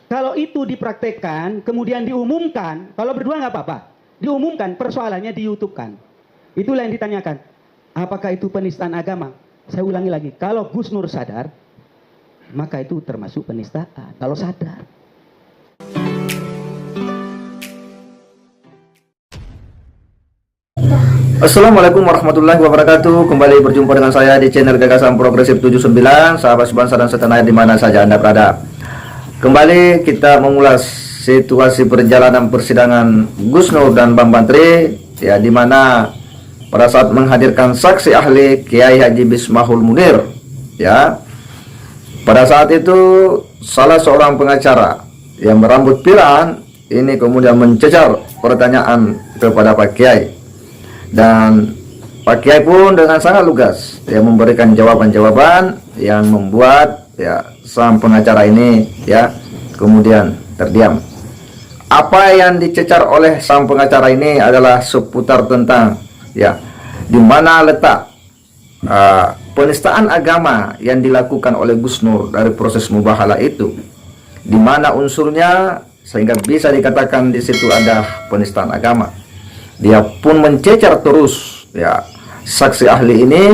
Kalau itu dipraktekkan, kemudian diumumkan, kalau berdua nggak apa-apa, diumumkan, persoalannya di YouTube kan. Itulah yang ditanyakan, apakah itu penistaan agama? Saya ulangi lagi, kalau Gus Nur sadar, maka itu termasuk penistaan, kalau sadar. Assalamualaikum warahmatullahi wabarakatuh. Kembali berjumpa dengan saya di channel Gagasan Progresif 79. Sahabat sebangsa dan setanah di mana saja Anda berada. Kembali kita mengulas situasi perjalanan persidangan Gus Nur dan Bang Bantri, ya, di mana pada saat menghadirkan saksi ahli Kiai Haji Bismahul Munir, ya, pada saat itu salah seorang pengacara yang berambut pirang ini kemudian mencecar pertanyaan kepada Pak Kiai. Dan Pak Kiai pun dengan sangat lugas ya memberikan jawaban-jawaban yang membuat ya sang pengacara ini ya kemudian terdiam. Apa yang dicecar oleh sang pengacara ini adalah seputar tentang ya di mana letak penistaan agama yang dilakukan oleh Gus Nur dari proses mubahalah itu, di mana unsurnya sehingga bisa dikatakan di situ ada penistaan agama. Dia pun mencecar terus ya saksi ahli ini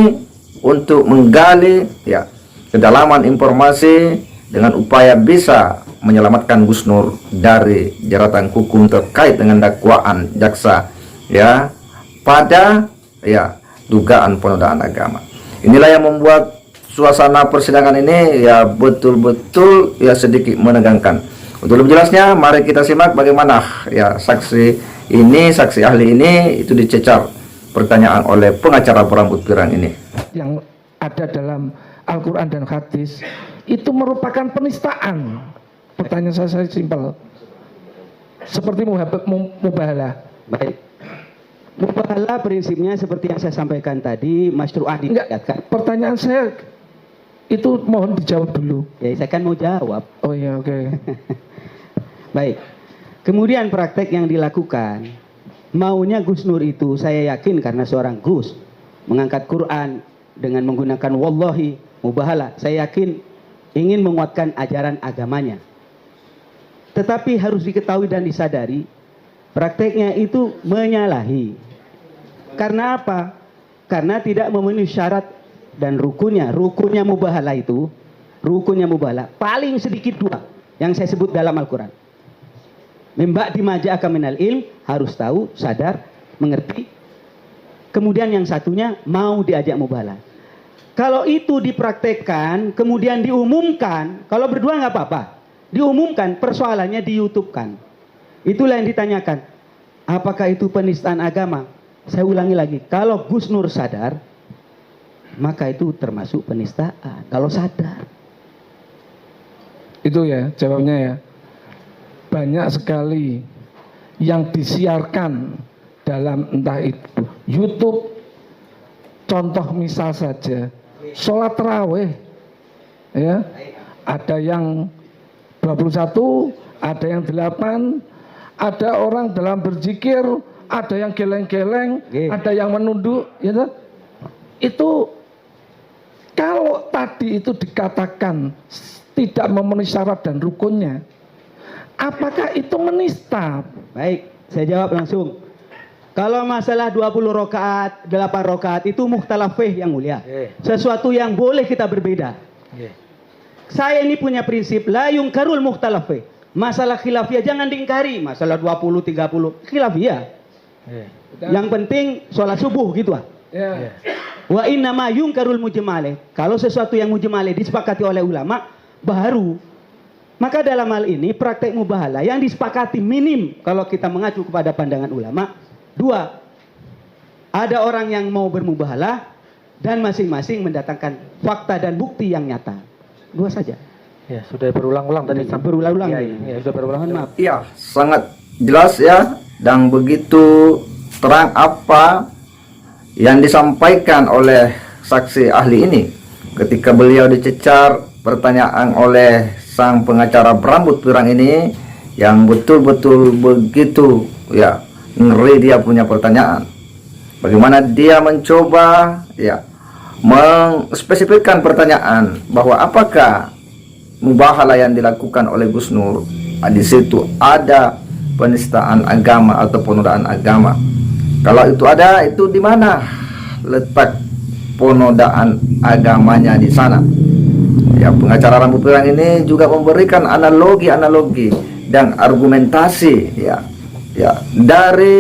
untuk menggali ya kedalaman informasi dengan upaya bisa menyelamatkan Gus Nur dari jeratan hukum terkait dengan dakwaan jaksa ya pada ya dugaan penodaan agama. Inilah yang membuat suasana persidangan ini ya betul-betul ya sedikit menegangkan. Untuk lebih jelasnya mari kita simak bagaimana ya saksi ahli ini itu dicecar pertanyaan oleh pengacara berambut pirang ini. Yang ada dalam Al-Quran dan hadis itu merupakan penistaan. Pertanyaan saya simpel, seperti mubahalah. Baik, mubahalah prinsipnya seperti yang saya sampaikan tadi, masyru'ah diniatkan. Pertanyaan saya itu mohon dijawab dulu. Ya, saya kan mau jawab. Oh iya, oke. Baik, kemudian praktek yang dilakukan, maunya Gus Nur itu saya yakin karena seorang Gus mengangkat Quran dengan menggunakan wallahi mubahalah, saya yakin ingin menguatkan ajaran agamanya. Tetapi harus diketahui dan disadari prakteknya itu menyalahi. Karena apa? Karena tidak memenuhi syarat dan rukunnya mubahalah itu, rukunnya mubahalah paling sedikit dua yang saya sebut dalam Al-Quran. Membak dimaja'aka minal ilm, harus tahu, sadar, mengerti. Kemudian yang satunya mau diajak mubahalah. Kalau itu dipraktekkan, kemudian diumumkan, kalau berdua nggak apa-apa, diumumkan, persoalannya di YouTube kan. Itulah yang ditanyakan, apakah itu penistaan agama? Saya ulangi lagi, kalau Gus Nur sadar, maka itu termasuk penistaan, kalau sadar. Itu ya jawabnya ya. Banyak sekali yang disiarkan dalam entah itu YouTube. Contoh misal saja sholat tarawih ya, ada yang 21, ada yang 8, ada orang dalam berzikir, ada yang geleng-geleng, ada yang menunduk ya. Itu kalau tadi itu dikatakan tidak memenuhi syarat dan rukunnya, apakah itu menista? Baik, saya jawab langsung. Kalau masalah 20 rakaat, 8 rakaat itu mukhtalaf fiqh yang mulia. Sesuatu yang boleh kita berbeda. Saya ini punya prinsip la yungkarul mukhtalaf fiqh. Masalah khilafiyah jangan diingkari. Masalah 20, 30 khilafiyah. Yang penting sholat subuh gitu ah. Wa inna ma yungkarul mujmalih. Kalau sesuatu yang mujmalih disepakati oleh ulama baru. Maka dalam hal ini praktek mubahalah yang disepakati minim kalau kita mengacu kepada pandangan ulama, dua, ada orang yang mau bermubahalah dan masing-masing mendatangkan fakta dan bukti yang nyata. Dua saja. Ya, sudah berulang-ulang tadi. Berulang-ulang. Ya, sudah berulang-ulang. Maaf. Iya, sangat jelas ya dan begitu terang apa yang disampaikan oleh saksi ahli ini ketika beliau dicecar pertanyaan oleh sang pengacara berambut pirang ini yang betul-betul begitu ya ngeri. Dia punya pertanyaan bagaimana dia mencoba ya mengspesifikkan pertanyaan bahwa apakah mubahalah yang dilakukan oleh Gus Nur di situ ada penistaan agama atau penodaan agama. Kalau itu ada, itu di mana letak penodaan agamanya di sana? Ya, pengacara rambut pirang ini juga memberikan analogi dan argumentasi dari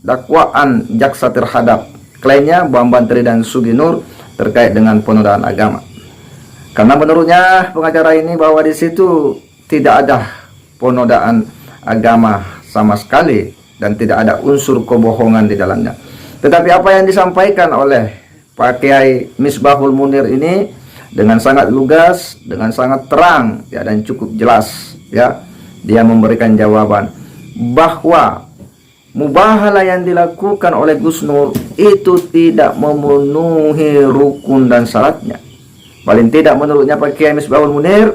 dakwaan jaksa terhadap kliennya Bambang Tri dan Sugi Nur terkait dengan penodaan agama. Karena menurutnya pengacara ini bahwa di situ tidak ada penodaan agama sama sekali dan tidak ada unsur kebohongan di dalamnya. Tetapi apa yang disampaikan oleh Pak Kiai Misbahul Munir ini dengan sangat lugas, dengan sangat terang ya, dan cukup jelas ya. Dia memberikan jawaban bahwa mubahalah yang dilakukan oleh Gus Nur itu tidak memenuhi rukun dan syaratnya. Paling tidak menurutnya Pak Kiai Misbahul Munir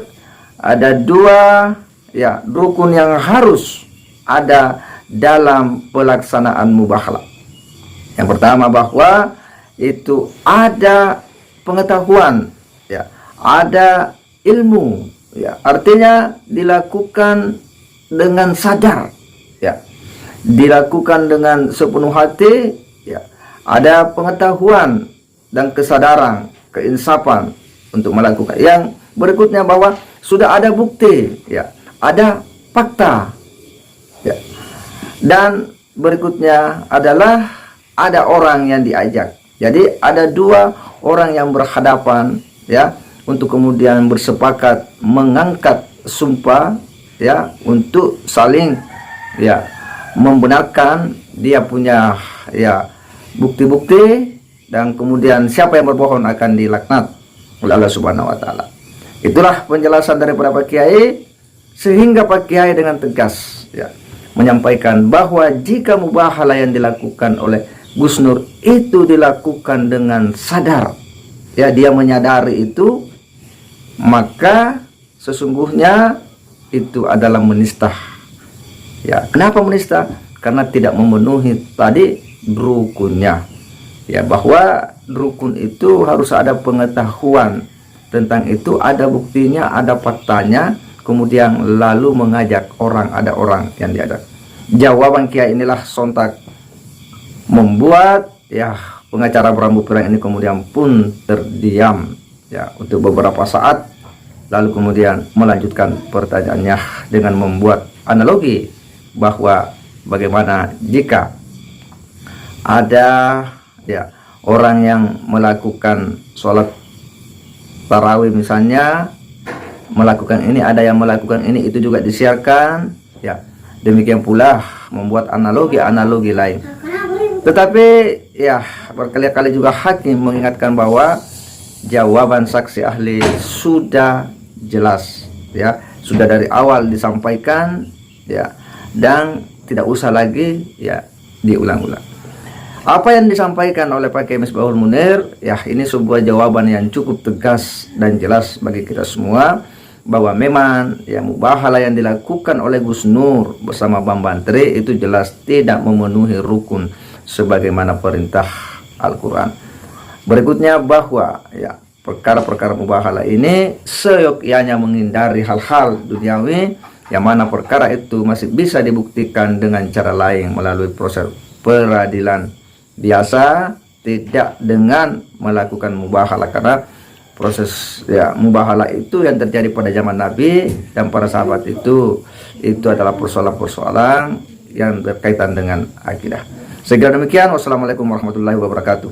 ada dua ya rukun yang harus ada dalam pelaksanaan mubahalah. Yang pertama bahwa itu ada pengetahuan ya, ada ilmu ya, artinya dilakukan dengan sadar ya, dilakukan dengan sepenuh hati ya, ada pengetahuan dan kesadaran, keinsapan untuk melakukan. Yang berikutnya bahwa sudah ada bukti ya, ada fakta ya, dan berikutnya adalah ada orang yang diajak. Jadi ada dua orang yang berhadapan ya, untuk kemudian bersepakat mengangkat sumpah ya, untuk saling ya membenarkan dia punya ya bukti-bukti, dan kemudian siapa yang berbohong akan dilaknat oleh Allah Subhanahu wa taala. Itulah penjelasan daripada Pak Kiai, sehingga Pak Kiai dengan tegas ya menyampaikan bahwa jika mubahalah yang dilakukan oleh Gus Nur itu dilakukan dengan sadar ya, dia menyadari itu, maka sesungguhnya itu adalah menista ya. Kenapa menista? Karena tidak memenuhi tadi rukunnya ya, bahwa rukun itu harus ada pengetahuan tentang itu, ada buktinya, ada faktanya, kemudian lalu mengajak orang, ada orang yang diajak. Jawaban Kiai inilah sontak membuat ya pengacara berambut pirang ini kemudian pun terdiam ya untuk beberapa saat, lalu kemudian melanjutkan pertanyaannya dengan membuat analogi bahwa bagaimana jika ada ya orang yang melakukan sholat tarawih misalnya, melakukan ini, ada yang melakukan ini, itu juga disiarkan ya. Demikian pula membuat analogi lain. Tetapi ya berkali-kali juga hakim mengingatkan bahwa jawaban saksi ahli sudah jelas ya, sudah dari awal disampaikan ya, dan tidak usah lagi ya diulang-ulang. Apa yang disampaikan oleh Pak Kiai Misbahul Munir ya, ini sebuah jawaban yang cukup tegas dan jelas bagi kita semua, bahwa memang ya mubahalah yang dilakukan oleh Gus Nur bersama Bambang Tri itu jelas tidak memenuhi rukun sebagaimana perintah Al-Quran. Berikutnya bahwa ya perkara-perkara mubahalah ini seyogyanya menghindari hal-hal duniawi, yang mana perkara itu masih bisa dibuktikan dengan cara lain melalui proses peradilan biasa, tidak dengan melakukan mubahalah. Karena proses ya mubahalah itu yang terjadi pada zaman Nabi dan para sahabat itu adalah persoalan-persoalan yang berkaitan dengan akidah. Segera demikian, wassalamualaikum warahmatullahi wabarakatuh.